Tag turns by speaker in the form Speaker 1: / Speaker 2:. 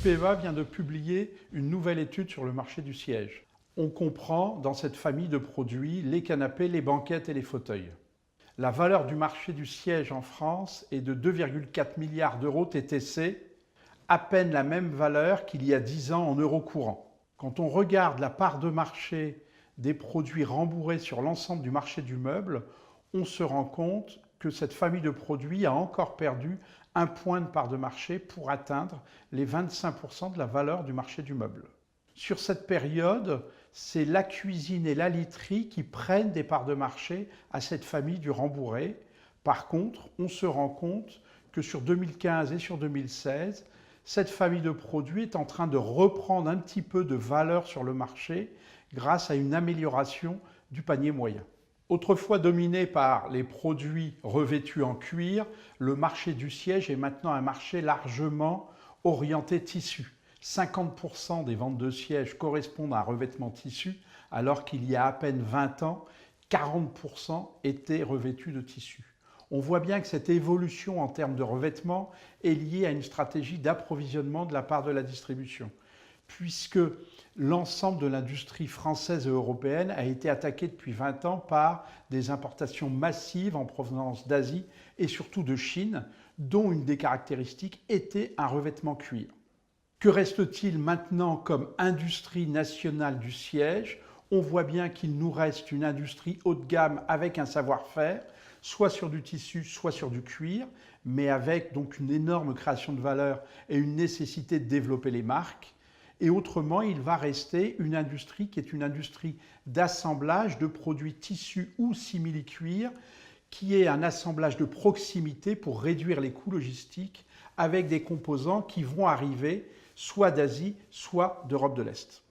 Speaker 1: l'IPEVA vient de publier une nouvelle étude sur le marché du siège. On comprend dans cette famille de produits les canapés, les banquettes et les fauteuils. La valeur du marché du siège en France est de 2,4 milliards d'euros TTC, à peine la même valeur qu'il y a 10 ans en euros courants. Quand on regarde la part de marché des produits rembourrés sur l'ensemble du marché du meuble, on se rend compte que cette famille de produits a encore perdu un point de part de marché pour atteindre les 25% de la valeur du marché du meuble. Sur cette période, c'est la cuisine et la literie qui prennent des parts de marché à cette famille du rembourré. Par contre, on se rend compte que sur 2015 et sur 2016, cette famille de produits est en train de reprendre un petit peu de valeur sur le marché grâce à une amélioration du panier moyen. Autrefois dominé par les produits revêtus en cuir, le marché du siège est maintenant un marché largement orienté tissu. 50% des ventes de sièges correspondent à un revêtement tissu, alors qu'il y a à peine 20 ans, 40% étaient revêtus de tissu. On voit bien que cette évolution en termes de revêtement est liée à une stratégie d'approvisionnement de la part de la distribution, puisque l'ensemble de l'industrie française et européenne a été attaqué depuis 20 ans par des importations massives en provenance d'Asie et surtout de Chine, dont une des caractéristiques était un revêtement cuir. Que reste-t-il maintenant comme industrie nationale du siège? On voit bien qu'il nous reste une industrie haut de gamme avec un savoir-faire, soit sur du tissu, soit sur du cuir, mais avec donc une énorme création de valeur et une nécessité de développer les marques. Et autrement, il va rester une industrie qui est une industrie d'assemblage de produits tissus ou simili-cuir, qui est un assemblage de proximité pour réduire les coûts logistiques avec des composants qui vont arriver soit d'Asie, soit d'Europe de l'Est.